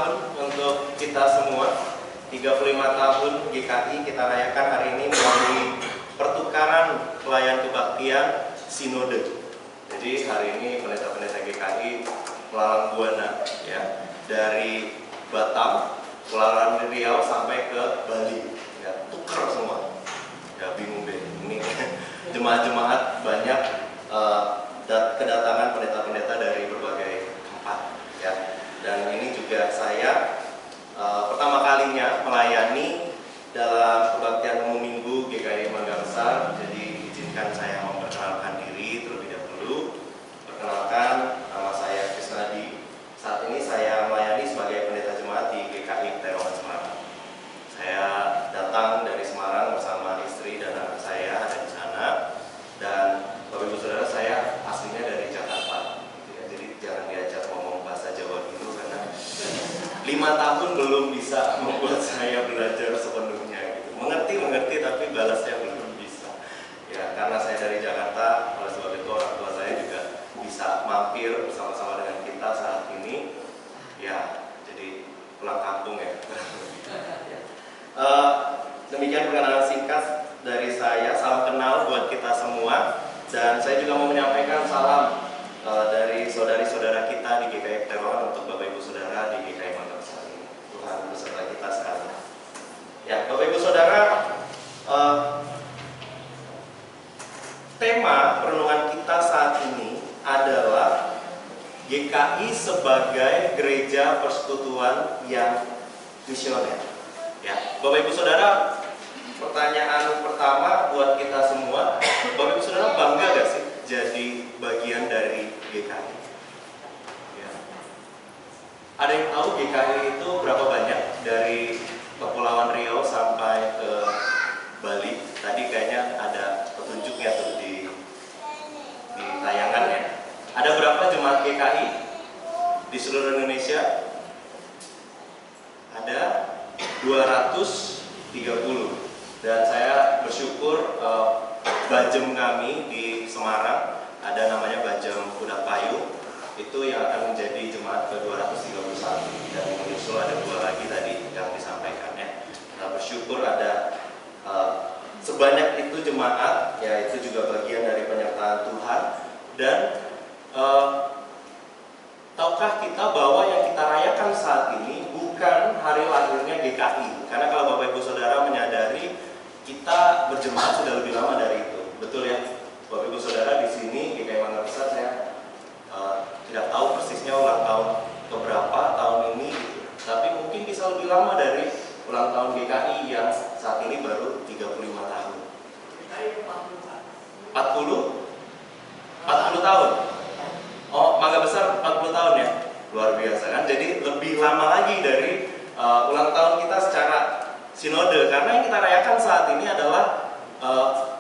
tahun untuk kita semua. 35 tahun GKI kita rayakan hari ini melalui pertukaran pelayan kebaktian Sinode. Jadi hari ini pendeta-pendeta GKI melalang buana ya, dari Batam, Kepulauan Riau sampai ke Bali ya, tuker semua ya, bingung deh ini jemaat-jemaat banyak kedatangan pendeta-pendeta dari berbagai tempat ya. Dan ini juga saya pertama kalinya melayani dalam kebaktian umum minggu GKI Mangga Besar. Jadi izinkan saya memperkenalkan diri terlebih dahulu. Perkenalkan, nama saya Krisnadi. Saat ini saya melayani sebagai pendeta jemaat di GKI Terongan Semarang. Saya datang dari Semarang bersama istri dan anak saya ada di sana. Dan Bapak Ibu Saudara, saya aslinya dari Jakarta. Jadi jangan diajak ngomong bahasa Jawa dulu karena 5 tahun belum bisa membuat saya belajar sepenuhnya gitu. Mengerti tapi balasnya belum bisa. Ya, karena saya dari Jakarta, oleh sebab itu orang tua saya juga bisa mampir bersama-sama dengan kita saat ini. Ya, jadi pulang kampung ya. Demikian perkenalan singkat dari saya. Salam kenal buat kita semua. Dan saya juga mau menyampaikan salam dari saudari-saudara kita di GKI Terongan untuk Bapak Ibu Saudara di GKI Mangga Besar ini. Tuhan beserta kita sekalian. Ya, Bapak Ibu Saudara, tema perenungan kita saat ini adalah GKI sebagai gereja persekutuan yang misioner. Ya, Bapak Ibu Saudara, pertanyaan pertama buat kita semua, Bapak Ibu Saudara bangga gak sih jadi bagian dari GKI? Ya. Ada yang tahu GKI itu berapa banyak dari Kepulauan Riau sampai ke Bali? Tadi kayaknya ada petunjuknya tuh di tayangan ya. Ada berapa jemaat GKI di seluruh Indonesia? Ada 230. Dan saya bersyukur Bajem kami di Semarang ada namanya Bajem Kuda Payu, itu yang akan menjadi jemaat ke-231 dan menyusul ada 2 lagi tadi yang disampaikan ya. Nah, bersyukur ada sebanyak itu jemaat, ya itu juga bagian dari penyertaan Tuhan. Dan tahukah kita bahwa yang kita rayakan saat ini bukan hari lahirnya GKI? Karena kalau Bapak Ibu Saudara menyadari, kita berjemaat sudah lebih lama dari itu, betul ya? Bapak Ibu Saudara di sini GKI Mangga Besar, saya tidak tahu persisnya ulang tahun keberapa tahun ini, gitu. Tapi mungkin bisa lebih lama dari ulang tahun GKI yang saat ini baru 35 tahun. 40 tahun. Oh, Mangga Besar 40 tahun ya, luar biasa kan? Jadi lebih lama lagi dari ulang tahun kita secara sinode, karena yang kita rayakan saat ini adalah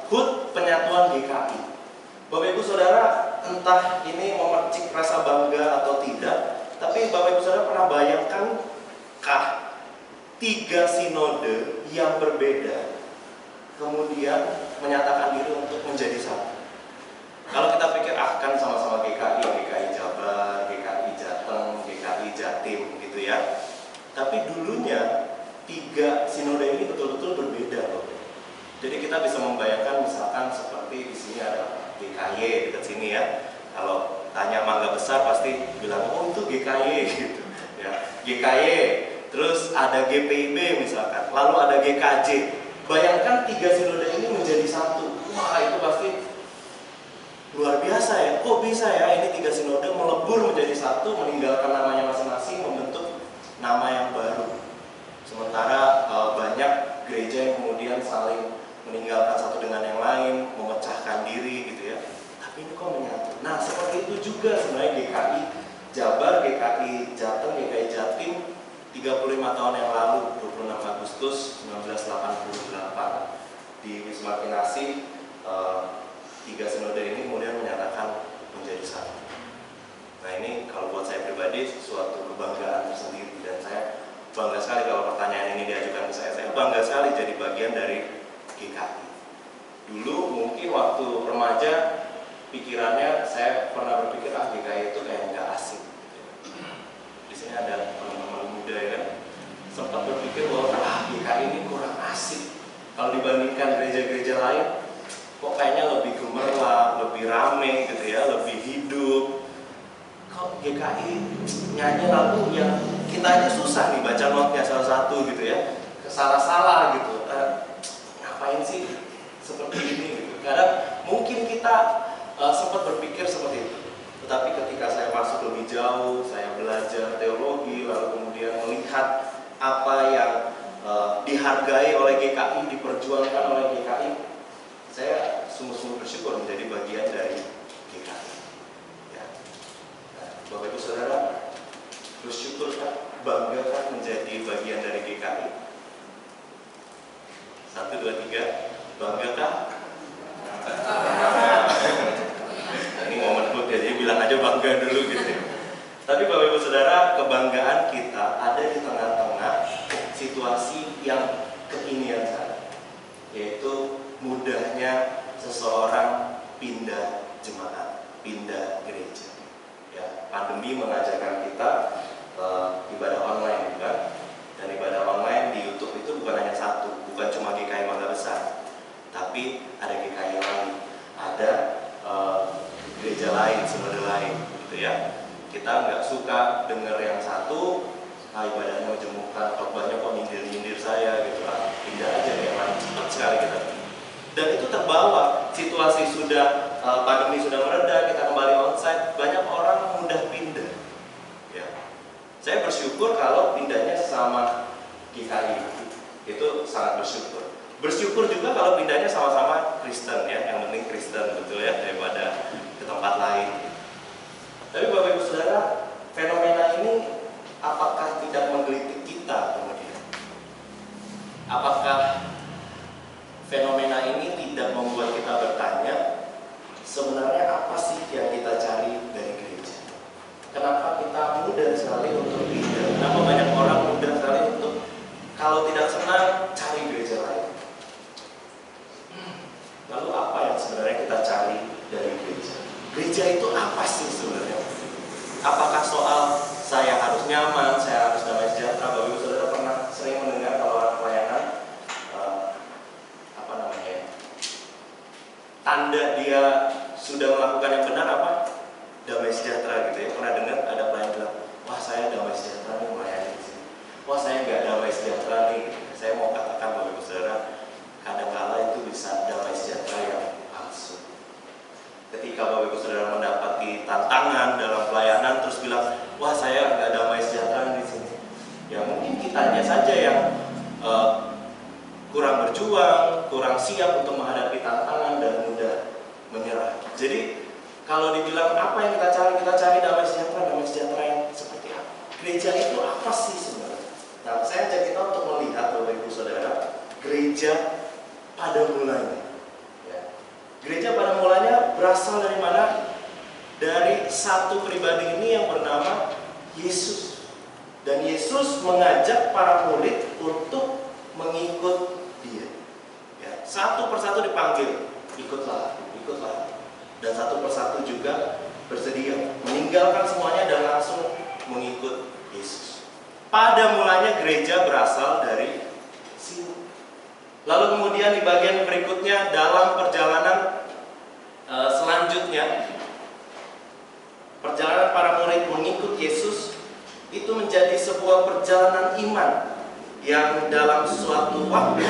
HUT penyatuan GKI. Bapak Ibu Saudara, entah ini memercik rasa bangga atau tidak, tapi Bapak Ibu Saudara pernah bayangkankah 3 sinode yang berbeda kemudian menyatakan diri untuk menjadi satu? Kalau kita pikir kan sama-sama GKI, GKI Jabar, GKI Jateng, GKI Jatim gitu ya. Tapi dulunya 3 sinode ini betul-betul berbeda loh. Jadi kita bisa membayangkan misalkan seperti di sini ada GKY dekat sini ya. Kalau tanya Mangga Besar pasti bilang oh itu GKY gitu ya. GKY, terus ada GPIB misalkan, lalu ada GKJ. Bayangkan 3 sinode ini menjadi satu. Wah, itu pasti luar biasa ya. Kok bisa ya ini 3 sinode melebur menjadi satu, meninggalkan namanya masing-masing, membentuk nama yang baru. Sementara banyak gereja yang kemudian saling meninggalkan satu dengan yang lain, memecahkan diri gitu ya. Tapi ini kok menyatu. Nah, seperti itu juga sebenarnya GKI Jabar, GKI Jateng, GKI Jatim 35 tahun yang lalu, 26 Agustus 1988 di Wisma Kinasi, 3 sinode ini kemudian menyatakan menjadi satu. Nah, ini kalau buat saya pribadi suatu kebanggaan tersendiri, dan saya bangga sekali kalau pertanyaan ini diajukan ke saya. Saya bangga sekali jadi bagian dari GKI. Dulu mungkin waktu remaja pikirannya saya pernah berpikir GKI itu kayak nggak asik. Di sini ada teman-teman muda dibandingkan gereja-gereja lain, kok kayaknya lebih gemerlap, lebih rame gitu ya, lebih hidup. Kok GKI nyanyi lagu yang kita aja susah nih baca notnya salah satu gitu ya, salah-salah gitu. Ngapain sih seperti ini gitu. Kadang mungkin kita sempat berpikir seperti itu. Tetapi ketika saya masuk lebih jauh, saya belajar teologi, lalu kemudian melihat apa yang dihargai oleh GKI, diperjuangkan oleh GKI, saya sungguh-sungguh bersyukur menjadi bagian dari GKI. Ya. Nah, Bapak Ibu Saudara, bersyukur kan, bangga kan menjadi bagian dari GKI? 1, 2, 3, bangga kan? Ini momen good ya, jadi bilang aja bangga dulu gitu. Tapi Bapak Ibu Saudara, kebanggaan kita ada di tengah-tengah situasi yang kekinian saat, yaitu mudahnya seseorang pindah jemaat, pindah gereja. Ya, pandemi mengajarkan kita ibadah online, bukan? Dan ibadah online di YouTube itu bukan hanya satu, bukan cuma GKI Mangga Besar, tapi ada GKI lain, ada gereja lain, sinode lain, gitu ya. Kita nggak suka dengar yang satu, ibadahnya menjemukan, khotbahnya kok nyindir-nyindir saya gitu lah, pindah aja yang lain, cepat sekali kita. Dan itu terbawa, situasi sudah pandemi sudah mereda, kita kembali onsite, banyak orang mudah pindah. Ya. Saya bersyukur kalau pindahnya sesama GKI, itu sangat bersyukur. Bersyukur juga kalau pindahnya sama-sama Kristen ya, yang penting Kristen betul ya, daripada ke tempat lain. Tapi Bapak Ibu Saudara, fenomena ini apakah tidak menggelitik kita kemudian? Apakah fenomena ini tidak membuat kita bertanya, sebenarnya apa sih yang kita cari dari gereja? Kenapa kita mudah sekali untuk pindah? Kenapa banyak orang mudah sekali untuk kalau tidak senang cari gereja lain? Lalu apa yang sebenarnya kita cari dari gereja? Gereja itu apa sih sebenarnya? Apakah soal saya harus nyaman, saya harus damai sejahtera? Bapak Ibu Saudara pernah sering mendengar kalau orang pelayanan tanda dia sudah melakukan yang benar apa? Damai sejahtera gitu ya. Pernah dengar ada pelayan bilang, wah saya damai sejahtera nih melayani di sini. Wah saya nggak damai sejahtera nih. Saya mau katakan Bapak Ibu Saudara, kadang-kala itu bisa damai sejahtera yang palsu. Ketika Bapak Ibu Saudara mendapati tantangan dalam pelayanan terus bilang, wah saya nggak damai sejahtera di sini. Ya mungkin kitanya saja yang kurang berjuang, kurang siap untuk menghadapi tantangan dan mudah menyerah. Jadi kalau dibilang apa yang kita cari damai sejahtera yang seperti apa? Gereja itu apa sih sebenarnya? Nah, saya ajak kita untuk melihat Bapak Ibu Saudara, gereja pada mulanya. Ya. Gereja pada mulanya berasal dari mana? Dari satu pribadi ini yang bernama Yesus. Dan Yesus mengajak para murid untuk mengikut Dia. Ya, satu persatu dipanggil, ikutlah. Dan satu persatu juga bersedia meninggalkan semuanya dan langsung mengikut Yesus. Pada mulanya gereja berasal dari sini. Lalu kemudian di bagian berikutnya dalam perjalanan selanjutnya, perjalanan para murid mengikut Yesus itu menjadi sebuah perjalanan iman yang dalam suatu waktu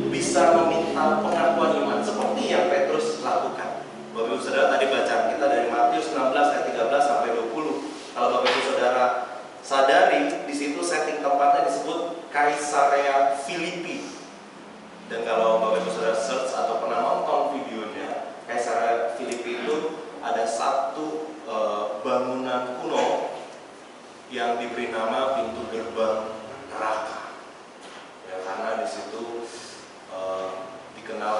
bisa meminta pengakuan iman seperti yang Petrus lakukan. Bapak Ibu Saudara, tadi bacaan kita dari Matius 16 ayat 13 sampai 20. Kalau Bapak Ibu Saudara sadari, di situ setting tempatnya disebut Kaisarea Filipi. Dan kalau Bapak Ibu Saudara search atau pernah nonton videonya, Kaisarea Filipi itu ada satu bangunan kuno yang diberi nama pintu gerbang neraka. Ya, karena di situ dikenal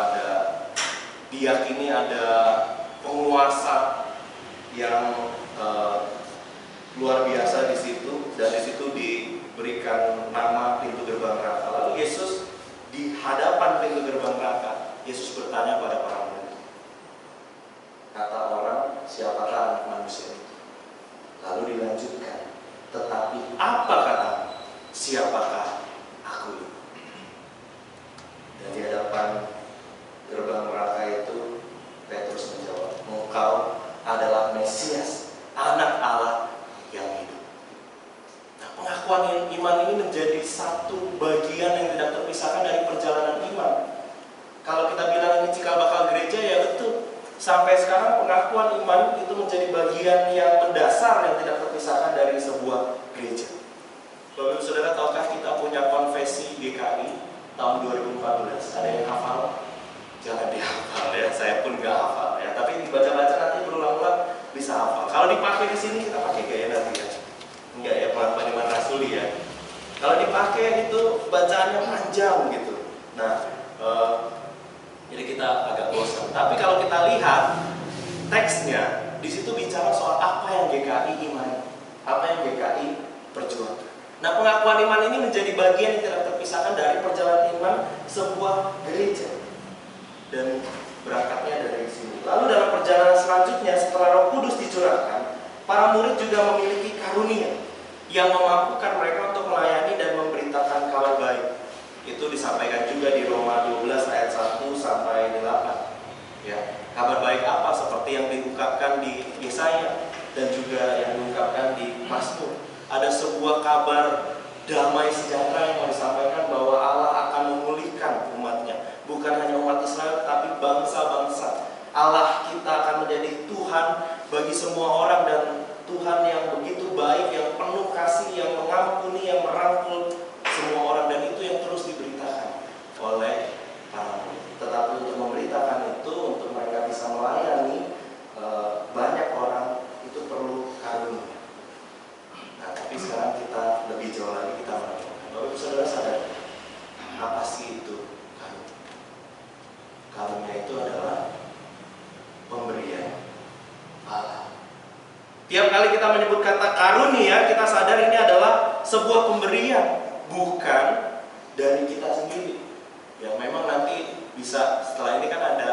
diyakini ada penguasa yang luar biasa di situ, dan di situ diberikan nama pintu gerbang neraka. Lalu Yesus di hadapan pintu gerbang neraka, Yesus bertanya pada para murid, kata orang, siapakah anak manusia itu? Lalu dilanjutkan, tetapi apa kata, siapakah aku ini? Dan di hadapan iman ini menjadi satu bagian yang tidak terpisahkan dari perjalanan iman. Kalau kita bilang ini cikal bakal gereja, ya betul. Sampai sekarang pengakuan iman itu menjadi bagian yang mendasar yang tidak terpisahkan dari sebuah gereja. Bapak Ibu Saudara, tahukah kita punya konfesi GKI tahun 2014? Ada yang hafal? Jangan dihafal ya, saya pun gak hafal ya. Tapi dibaca-baca nanti berulang-ulang bisa hafal. Kalau dipakai di sini kita pakai gaya nanti ya. Enggak ya, pengakuan iman rasuli ya. Kalau dipakai itu bacaannya panjang gitu. Nah, jadi kita agak bosan. Tapi kalau kita lihat teksnya, di situ bicara soal apa yang GKI imani, apa yang GKI perjuangkan. Nah, pengakuan iman ini menjadi bagian yang tidak terpisahkan dari perjalanan iman sebuah gereja. Dan berangkatnya dari sini. Lalu dalam perjalanan selanjutnya, setelah Roh Kudus dicurahkan, para murid juga memiliki karunia yang memampukan mereka untuk melayani dan memberitakan kabar baik. Itu disampaikan juga di Roma 12 ayat 1 sampai 8. Ya, kabar baik apa? Seperti yang diungkapkan di Yesaya dan juga yang diungkapkan di Mazmur. Ada sebuah kabar damai sejahtera yang mau disampaikan bahwa Allah akan memulihkan umatnya. Bukan hanya umat Israel, tapi bangsa-bangsa. Allah kita akan menjadi Tuhan bagi semua orang, dan Tuhan yang begitu baik, yang penuh kasih, yang mengampuni, yang merangkul semua orang. Dan itu yang terus diberitakan oleh para murid. Tetapi untuk memberitakan itu, untuk mereka bisa melayani banyak orang, itu perlu karunia. Nah, tapi sekarang kita lebih jauh lagi, kita menemukan. Bapak Ibu Saudara sadar, apa sih itu karunia? Karunia itu adalah pemberian Allah. Tiap kali kita menyebut kata karunia, kita sadar ini adalah sebuah pemberian, bukan dari kita sendiri. Ya, memang nanti bisa setelah ini kan ada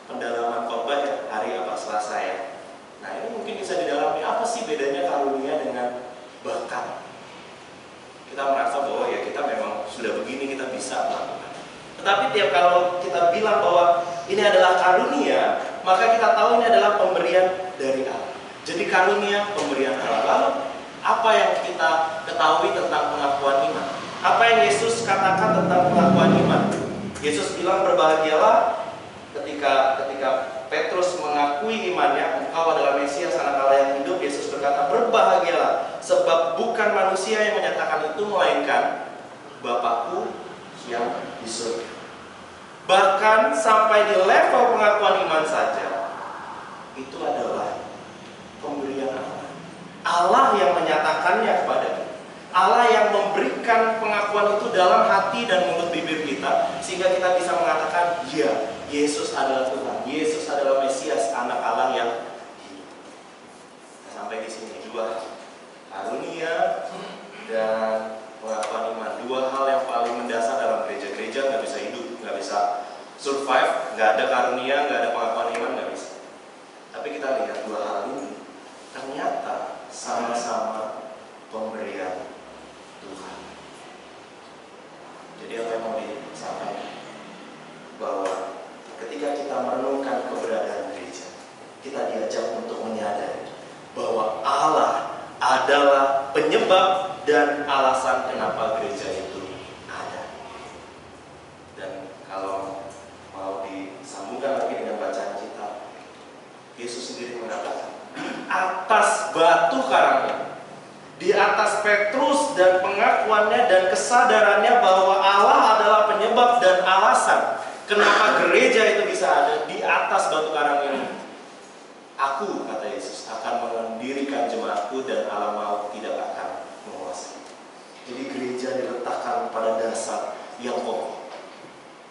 pendalaman khotbah ya, hari Selasa ya. Nah, ini mungkin bisa didalami, apa sih bedanya karunia dengan bakat? Kita merasa bahwa ya kita memang sudah begini, kita bisa melakukan. Tetapi tiap kalau kita bilang bahwa ini adalah karunia, maka kita tahu ini adalah pemberian dari Allah. Jadi karunia, pemberian Allah. Lalu apa yang kita ketahui tentang pengakuan iman? Apa yang Yesus katakan tentang pengakuan iman? Yesus bilang berbahagialah ketika Petrus mengakui imannya, engkau adalah Mesias, anak Allah yang hidup. Yesus berkata, berbahagialah, sebab bukan manusia yang menyatakan itu, melainkan Bapakku yang di surga. Bahkan sampai di level pengakuan iman saja, itu adalah pemberian Allah. Allah yang menyatakannya kepada kita. Allah yang memberikan pengakuan itu dalam hati dan mulut bibir kita, sehingga kita bisa mengatakan, ya, Yesus adalah Tuhan, Yesus adalah Mesias, anak Allah yang hidup. Nah, sampai di sini dua, karunia dan pengakuan iman, dua hal yang paling mendasar dalam gereja. Gereja nggak bisa hidup, nggak bisa survive, nggak ada karunia, nggak ada pengakuan iman, nggak bisa. Tapi kita lihat dua hal ini ternyata sama-sama pemberian Tuhan. Jadi apa yang mau disampaikan? Bahwa ketika kita merenungkan keberadaan gereja, kita diajak untuk menyadari bahwa Allah adalah penyebab dan alasan kenapa gereja itu ada. Dan kalau mau disambungkan lagi dengan bacaan kita, Yesus sendiri mengatakan, atas batu karang ini, di atas Petrus dan pengakuannya dan kesadarannya bahwa Allah adalah penyebab dan alasan kenapa gereja itu bisa ada, di atas batu karang ini, aku, kata Yesus, akan mendirikan jemaatku dan alam maut tidak akan menguasai. Jadi gereja diletakkan pada dasar yang kokoh,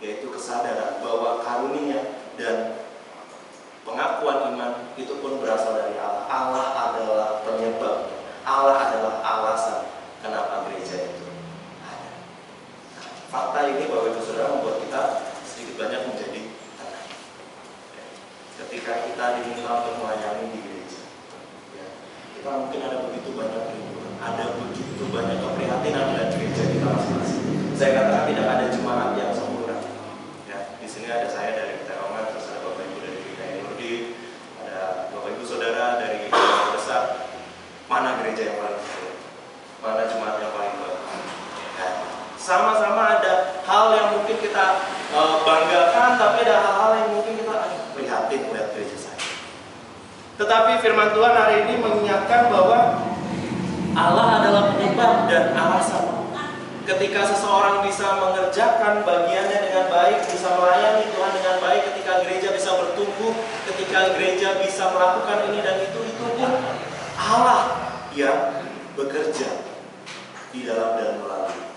yaitu kesadaran bahwa karunia dan pengakuan iman itu pun berasal dari Allah. Allah adalah penyebab, Allah adalah alasan kenapa gereja itu ada. Nah, fakta ini Bapak Ibu Saudara membuat kita sedikit banyak menjadi tenang. Ketika kita diminta untuk melayani di gereja, ya, kita mungkin ada begitu banyak rinduan, ada begitu banyak keprihatinan dalam gereja kita masing-masing. Saya katakan tidak ada jemaat yang sempurna. Ya, di sini ada saya dari Teroman, terus ada Bapak Ibu dari GKI Nurdin, ada Bapak Ibu Saudara dari Gereja Besar. Mana gereja yang paling sempurna? Mana jemaat yang paling Sama-sama ada hal yang mungkin kita banggakan, tapi ada hal-hal yang mungkin kita prihatin melihat gereja saya. Tetapi firman Tuhan hari ini mengingatkan bahwa Allah adalah penyebab dan alasan. Ketika seseorang bisa mengerjakan bagiannya dengan baik, bisa melayani Tuhan dengan baik, ketika gereja bisa bertumbuh, ketika gereja bisa melakukan ini dan itu pun Allah yang bekerja di dalam dan melalui.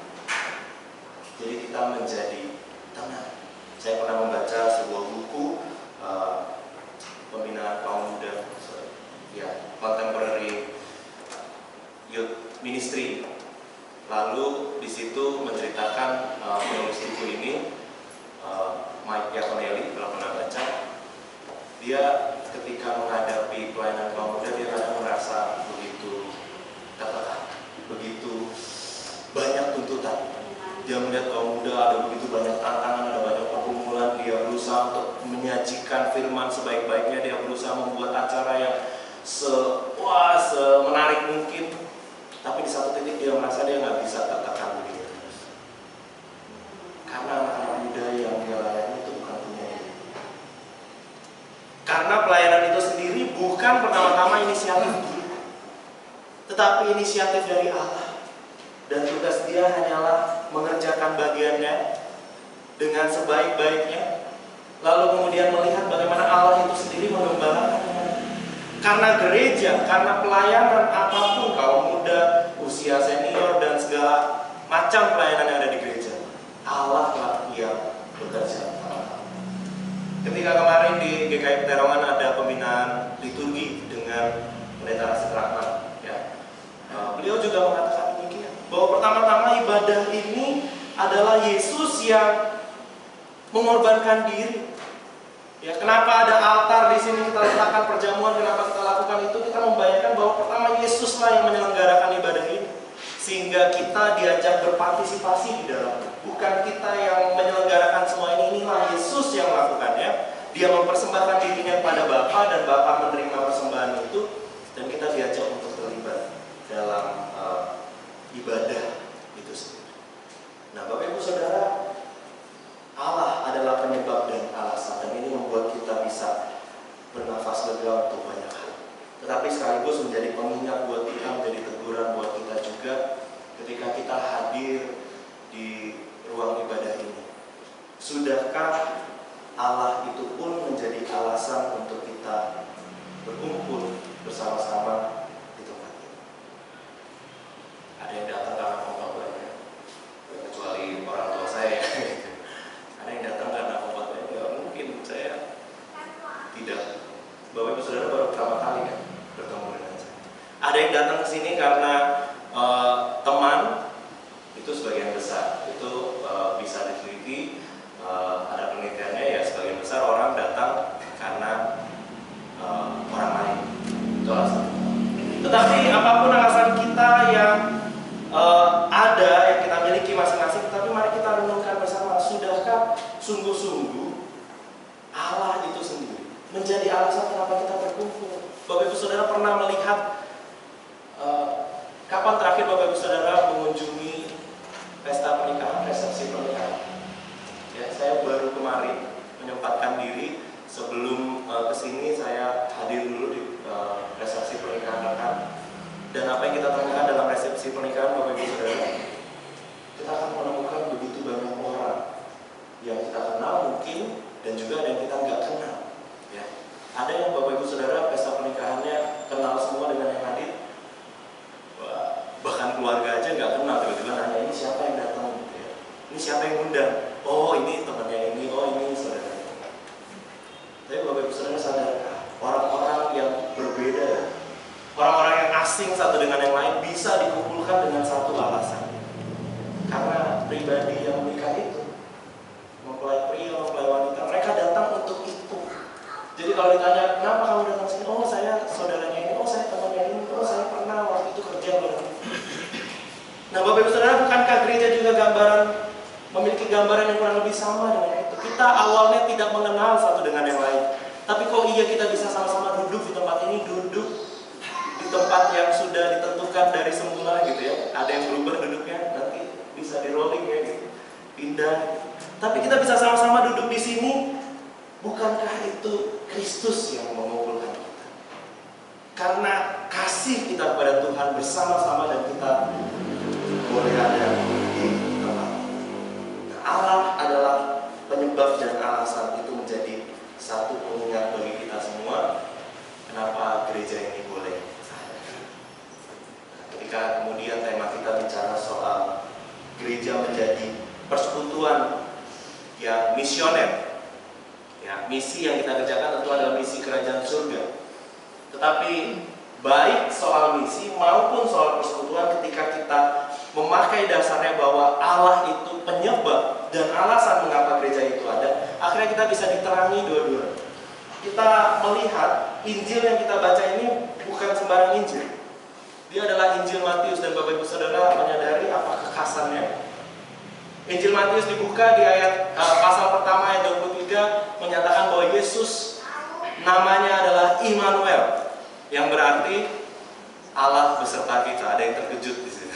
Jadi kita menjadi tenang. Saya pernah membaca sebuah buku pembinaan kaum muda, ya, contemporary youth ministry. Lalu di situ menceritakan penulis buku ini, Mike Yaconelli, kalau pernah baca, dia ketika menghadapi pelayanan kaum muda, dia kadang merasa begitu tertekan, begitu banyak tuntutan. Dia melihat kaum muda ada begitu banyak tantangan, ada banyak pergumulan. Dia berusaha untuk menyajikan firman sebaik-baiknya. Dia berusaha membuat acara yang semenarik mungkin. Tapi di satu titik dia merasa dia nggak bisa tertekan begitu terus. Karena anak-anak muda yang dia layani itu bukan punya dia. Karena pelayanan itu sendiri bukan pertama-tama inisiatif dia, tetapi inisiatif dari Allah. Dan tugas dia hanyalah mengerjakan bagiannya dengan sebaik-baiknya, lalu kemudian melihat bagaimana Allah itu sendiri mengembalakannya. Karena gereja, karena pelayanan apapun, kaum muda, usia senior, dan segala macam pelayanan yang ada di gereja, Allah lah yang bekerja. Ketika kemarin di GKI Peterongan ada pembinaan liturgi dengan Pendeta Rasid Rahman, ya, beliau juga mengatakan demikian, bahwa pertama-tama ibadah ini adalah Yesus yang mengorbankan diri. Ya, kenapa ada altar di sini kita letakkan perjamuan, kenapa kita lakukan itu? Kita membayangkan bahwa pertama Yesuslah yang menyelenggarakan ibadah ini, sehingga kita diajak berpartisipasi di dalamnya. Bukan kita yang menyelenggarakan semua ini, inilah Yesus yang melakukannya. Dia mempersembahkan dirinya kepada Bapa dan Bapa menerima persembahan itu, dan kita diajak untuk terlibat dalam ibadah itu sendiri. Nah, Bapak Ibu Saudara, Allah adalah penyebab dan alasan, dan ini membuat kita bisa bernafas lega untuk banyak hal. Tetapi sekaligus menjadi pengingat buat kita, menjadi teguran buat kita juga ketika kita hadir di ruang ibadah ini. Sudahkah Allah itu pun menjadi alasan untuk kita berkumpul bersama-sama di tempat ini? Ada yang datang karena kompak banyak, kecuali orang tua saya. Ada yang datang karena kompak banyak, ya mungkin saya tidak. Bapak Ibu Saudara baru pertama kali kan bertemu dengan saya. Ada yang datang ke sini karena teman, itu sebagian besar. Itu bisa diteliti, ada penelitiannya ya, sebagian besar orang datang karena orang lain. Itu alasan. Tetapi apapun alasan kita yang ada, yang kita miliki masing-masing, tapi mari kita renungkan bersama, sudahkah sungguh-sungguh Allah itu sendiri menjadi alasan kenapa kita berkumpul? Bapak Ibu Saudara pernah melihat kapan terakhir Bapak Ibu Saudara mengunjungi pesta pernikahan, resepsi pernikahan? Ya, saya baru kemarin menyempatkan diri sebelum kesini, saya hadir dulu di resepsi pernikahan rekan. Dan apa yang kita temukan dalam resepsi pernikahan Bapak Ibu Saudara, kita akan menemukan begitu banyak orang yang kita kenal mungkin, dan juga ada yang kita nggak kenal. Ya. Ada yang Bapak Ibu Saudara pesta pernikahannya kenal semua dengan yang hadir, bahkan keluarga aja nggak kenal, tiba-tiba nanya ini siapa yang datang, gitu ya. Ini siapa yang undang? Oh ini temannya ini, oh ini saudara. Tapi Bapak Ibu Saudara sadarkah orang-orang yang berbeda, orang-orang yang asing satu dengan yang lain bisa dikumpulkan dengan satu alasan? Karena pribadi yang menikah itu, mempelai pria, mempelai wanita, mereka datang untuk itu. Jadi kalau ditanya, kenapa kamu datang sini? Oh saya saudaranya ini, oh saya temannya ini, oh saya pernah waktu itu kerja bareng. Nah Bapak Ibu Saudara, bukankah gereja juga memiliki gambaran yang kurang lebih sama dengan itu? Kita awalnya tidak mengenal satu dengan yang lain, tapi kok iya kita bisa sama-sama duduk di tempat ini, duduk di tempat yang sudah ditentukan dari semula gitu ya. Ada yang berubah duduknya, nanti bisa di rolling ya. ditunda. Tapi kita bisa sama-sama duduk di sini. Bukankah itu Kristus yang mengumpulkan kita? Karena kasih kita kepada Tuhan bersama-sama dan kita boleh ada di tempat. Nah, Allah adalah penyebab dan alasan itu menjadi satu pengingat bagi kita semua. Kenapa gereja ini boleh ada? Ketika kemudian tema kita bicara soal gereja menjadi persekutuan yang misioner, ya, misi yang kita kerjakan tentu adalah misi kerajaan surga. Tetapi baik soal misi maupun soal persekutuan, ketika kita memakai dasarnya bahwa Allah itu penyebab dan alasan mengapa gereja itu ada, akhirnya kita bisa diterangi dua-dua. Kita melihat Injil yang kita baca ini bukan sembarang Injil. Dia adalah Injil Matius, dan Bapak Ibu Saudara menyadari apa kekhasannya. Injil Matius dibuka di ayat pasal pertama ayat 23 menyatakan bahwa Yesus namanya adalah Immanuel, yang berarti Allah beserta kita. Ada yang terkejut di sini.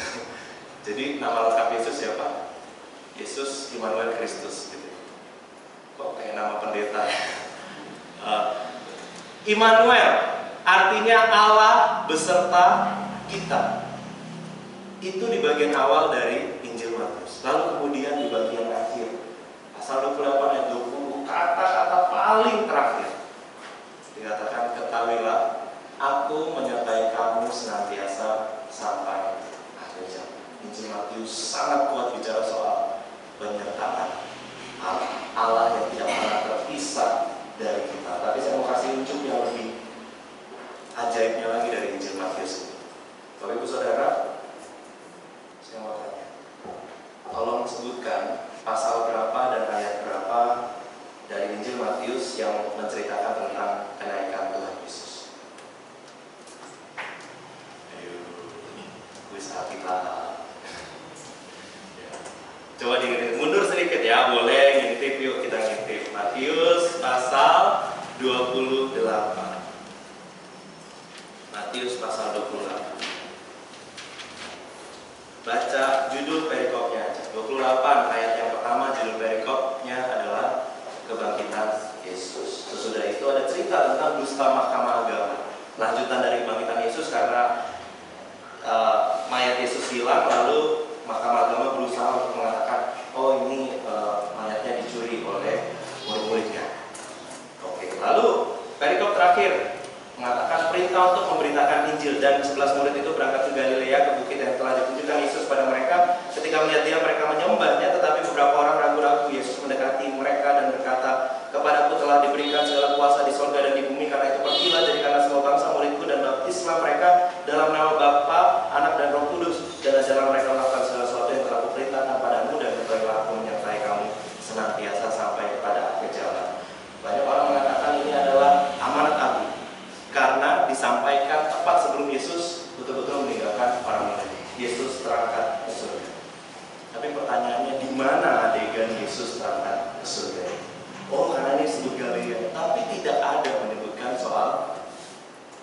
Jadi nama lengkap Yesus siapa? Yesus Immanuel Kristus. Gitu. Kok kayak nama pendeta? Immanuel artinya Allah beserta kita. Itu di bagian awal dari Injil Matius. Lalu kemudian di bagian akhir pasal 28 ayat 20, kata-kata paling terakhir dikatakan, ketahuilah aku menyertai kamu senantiasa sampai akhir zaman. Injil Matius sangat kuat bicara soal penyertaan Allah, Allah yang tidak pernah terpisah dari kita. Tapi saya mau kasih unjuk yang lebih ajaibnya lagi dari Injil Matius ini. Bapak Ibu Saudara, saya mau tanya, tolong sebutkan pasal berapa dan ayat berapa dari Injil Matius yang menceritakan tentang kenaikan Tuhan Yesus. Ayo, kuis hati lah. Coba mundur sedikit ya, boleh ngintip, yuk kita ngintip. Matius pasal 28. Matius pasal 28. Baca judul perikopnya aja. 28 ayat yang pertama, judul perikopnya adalah kebangkitan Yesus. Sesudah itu ada cerita tentang dusta mahkamah agama. Lanjutan dari kebangkitan Yesus karena mayat Yesus hilang, lalu mahkamah agama berusaha untuk mengatakan, oh ini mayatnya dicuri oleh murid-muridnya. Oke, lalu perikop terakhir mengatakan perintah untuk memberitakan Injil, dan 11 murid itu berangkat ke Galilea, ke bukit yang telah ditunjukkan Yesus pada mereka. Ketika melihat dia, mereka menyembahnya, tetapi beberapa orang ragu-ragu. Yesus mendekati mereka dan berkata, kepadaku telah diberikan segala kuasa di sorga dan di bumi, karena itu pergilah jadikanlah semua bangsa muridku dan baptislah mereka dalam nama Bapa, Anak dan Roh Kudus, dan ajarlah mereka melakukan segala sesuatu yang telah kuperintahkan padamu, dan ketahuilah aku menyertai kamu senantiasa sampai kepada akhir zaman. Banyak orang mengatakan ini adalah amanat agung, karena disampaikan tepat sebelum Yesus betul-betul meninggalkan para murid. Yesus terangkat ke surga. Tapi pertanyaannya, di mana adegan Yesus terangkat ke surga? Oh, karena ini disebut Galilea, tapi tidak ada menyebutkan soal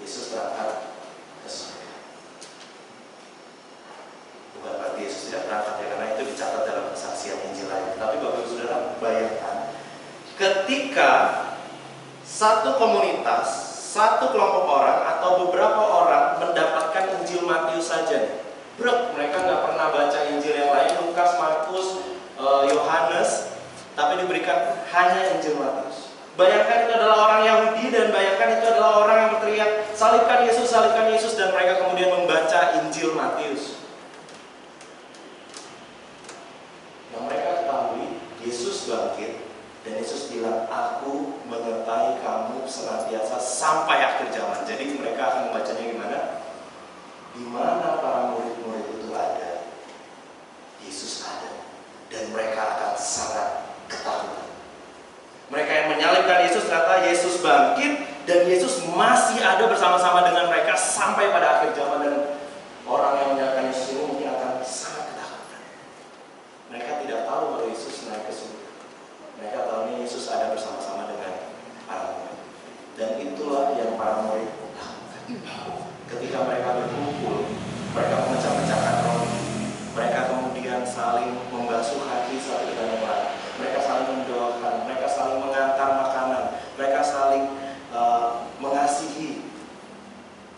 Yesus terangkat ke surga. Bukan berarti Yesus tidak terangkat ya, karena itu dicatat dalam kesaksian Injil lain. Tapi Bapak Ibu Saudara, bayangkan ketika satu komunitas, satu kelompok orang atau beberapa orang mendapatkan Injil Matius saja. Mereka nggak pernah baca Injil yang lain, Lukas, Markus, Yohanes, tapi diberikan hanya Injil Matius. Bayangkan itu adalah orang Yahudi, dan bayangkan itu adalah orang yang berteriak, salibkan Yesus, dan mereka kemudian membaca Injil Matius. Yang mereka ketahui, Yesus bangkit, dan Yesus bilang, aku menyertai kamu senantiasa sampai akhir zaman. Jadi mereka akan membacanya gimana? Di mana para murid-murid itu ada, Yesus ada, dan mereka akan sangat ketakutan. Mereka yang menyalibkan Yesus, ternyata Yesus bangkit, dan Yesus masih ada bersama-sama dengan mereka sampai pada akhir zaman. Dan orang yang menyalibkan Yesus ini mungkin akan sangat ketakutan. Mereka tidak tahu bahwa Yesus naik ke surga. Mereka tahu ini Yesus ada bersama-sama dengan para murid. Dan itulah yang para murid lakukan. Ketika mereka berkumpul, mereka memecah-mecahkan roti. Mereka kemudian saling membasuh kaki satu dengan yang lain. Mereka saling mendoakan, mereka saling mengantar makanan, mereka saling mengasihi.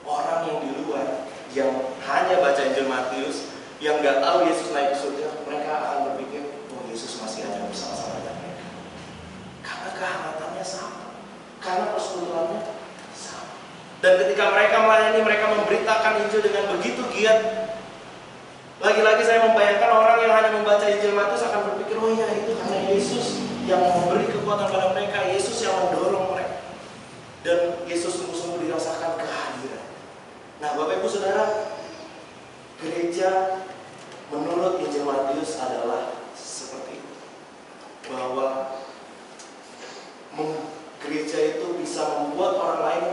Orang yang di luar, yang hanya baca Injil Matius, yang nggak tahu Yesus naik ke surga, mereka akan berpikir, oh Yesus masih ada bersama-sama dengan mereka. Karena kehangatannya sama, karena persekutuannya sama. Dan ketika mereka melayani, mereka memberitakan Injil dengan begitu giat. Lagi-lagi saya membayangkan orang yang hanya membaca Injil Matius akan berpikir, oh iya itu karena Yesus yang memberi kekuatan pada mereka, Yesus yang mendorong mereka. Dan Yesus sungguh-sungguh dirasakan kehadiran. Nah Bapak Ibu Saudara, gereja menurut Injil Matius adalah seperti itu. Bahwa gereja itu bisa membuat orang lain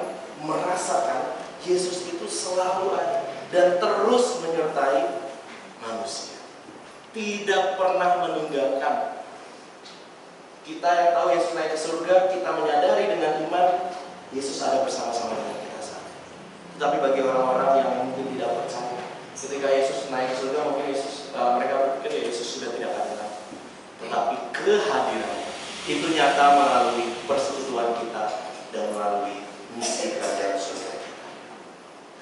merasakan Yesus itu selalu ada dan terus menyertai manusia. Tidak pernah meninggalkan. Kita yang tahu Yesus naik ke surga, kita menyadari dengan iman Yesus ada bersama-sama dengan kita saat ini. Tapi bagi orang-orang yang mungkin tidak percaya, ketika Yesus naik ke surga, mungkin mereka berpikir ya Yesus sudah tidak ada lagi. Tetapi kehadiran itu nyata melalui persekutuan kita dan melalui misi kerajaan surga kita.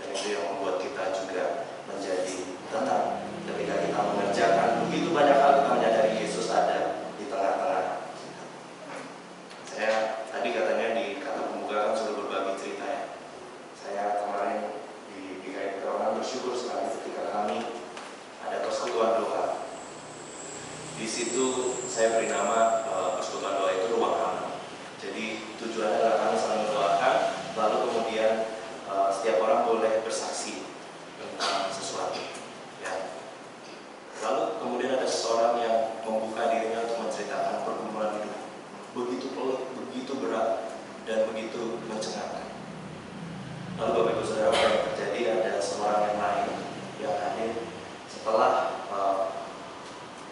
Dan itu yang membuat kita juga menjadi tenang ketika kita mengerjakan begitu banyak hal, kita menyadari Yesus ada di tengah-tengah kita. Saya tadi katanya di kata pembuka kan sudah berbagi cerita ya. Saya kemarin di GKI Petronan bersyukur sekali ketika kami ada persekutuan doa. Di situ saya beri nama persekutuan doa itu ruang aman. Jadi tujuannya adalah kami saling mendoakan, lalu kemudian setiap orang boleh bersaksi tentang sesuatu. Ya. Lalu kemudian ada seseorang yang membuka dirinya untuk menceritakan pergumulan hidup. Begitu pelik, begitu berat, dan begitu mencengangkan. Lalu Bapak Ibu Saudara, apa yang terjadi, ada seorang yang lain yang hadir setelah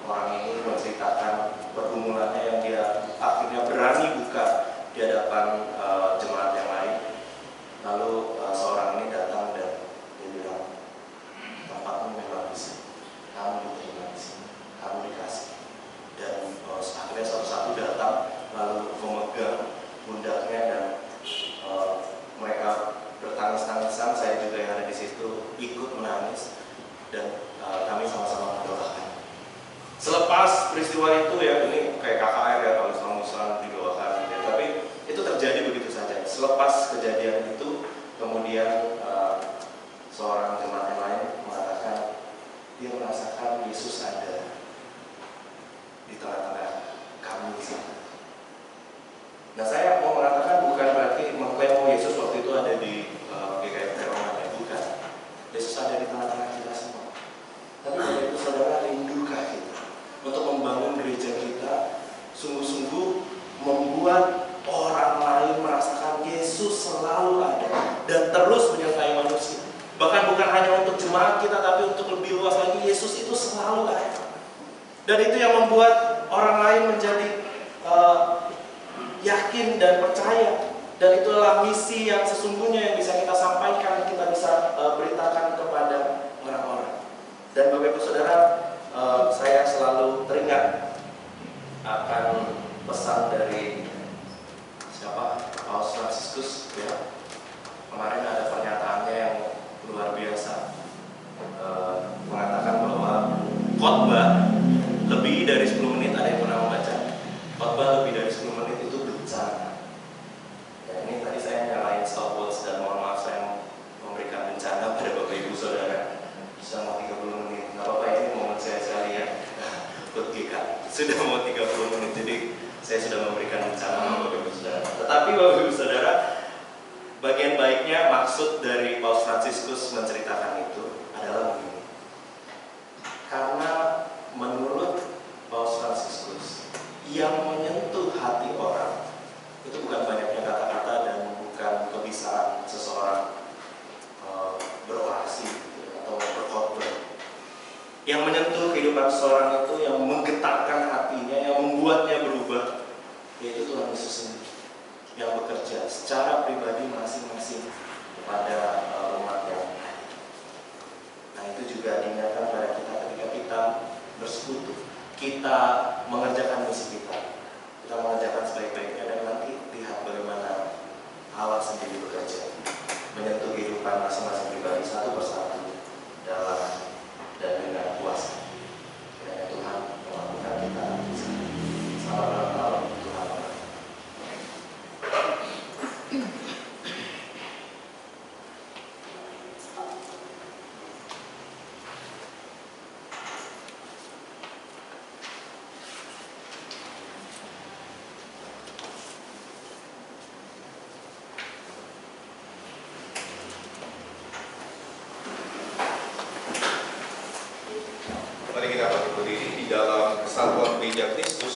orang ini menceritakan pergumulannya yang dia akhirnya berani buka di hadapan jemaat yang lain. Lalu seorang ini datang dan dia bilang, tempatmu memang di sini, kamu diterima di sini, kamu dikasih. Dan akhirnya satu-satu datang lalu memegang pundaknya dan mereka bertangis-tangisan. Saya juga yang ada di situ ikut menangis dan kami sama-sama mendoakan. Selepas peristiwa itu ya, ini kayak KKR ya, tangis-tangisan didoakan ya, tapi itu terjadi begitu saja. Selepas kejadian itu, kemudian seorang jemaat yang lain mengatakan dia merasakan Yesus ada di tengah-tengah kami di sana. Nah, saya mau mengatakan bukan berarti mengklaim Yesus waktu itu ada di GKI Petronan ya, bukan. Yesus ada di tengah-tengah kita semua. Tapi Bapak Ibu Saudara, rindukah kita untuk membangun gereja kita sungguh-sungguh membuat orang lain merasakan Yesus selalu ada dan terus menyertai manusia. Bahkan bukan hanya untuk jemaat kita, tapi untuk lebih luas lagi, Yesus itu selalu ada. Dan itu yang membuat orang lain menjadi yakin dan percaya. Dan itulah misi yang sesungguhnya yang bisa kita sampaikan, kita bisa beritakan kepada orang-orang. Dan Bapak Ibu Saudara, saya selalu teringat akan pesan dari siapa? Paus Fransiskus ya. Kemarin ada pernyataannya yang luar biasa, mengatakan bahwa khotbah lebih dari 10 menit, ada yang pernah membaca khotbah lebih dari 10 menit itu bencana. Ya, ini tadi saya nyalain stopwatch dan mohon maaf saya memberikan bencana pada Bapak Ibu Saudara selama 30 menit. Nggak apa-apa, ini momen saya sekali ya. Ikut GK sudah mau 30 menit, jadi saya sudah memberikan bencana Bapak Ibu Saudara. Tetapi Bapak Ibu Saudara, bagian baiknya maksud dari Paus Fransiskus menceritakan itu adalah begini. Karena menurut Paus Fransiskus, yang menyentuh hati orang itu bukan banyaknya kata-kata dan bukan kebisaan seseorang berorasi atau berkhotbah. Yang menyentuh kehidupan seseorang itu, yang menggetarkan hatinya, yang membuatnya berubah, yaitu Tuhan Yesus sendiri yang bekerja secara pribadi masing-masing kepada umat yang lain. Nah, itu juga diingatkan pada kita ketika kita bersekutu, kita mengerjakan misi kita mengerjakan sebaik-baiknya, dan nanti lihat bagaimana Allah sendiri bekerja, menyentuh kehidupan masing-masing pribadi satu persatu dalam dan dengan kuasa. Kiranya Tuhan melakukan kita. Selamat ulang tahun Tuhan. Mari kita berdiri di dalam kesatuan gereja ini.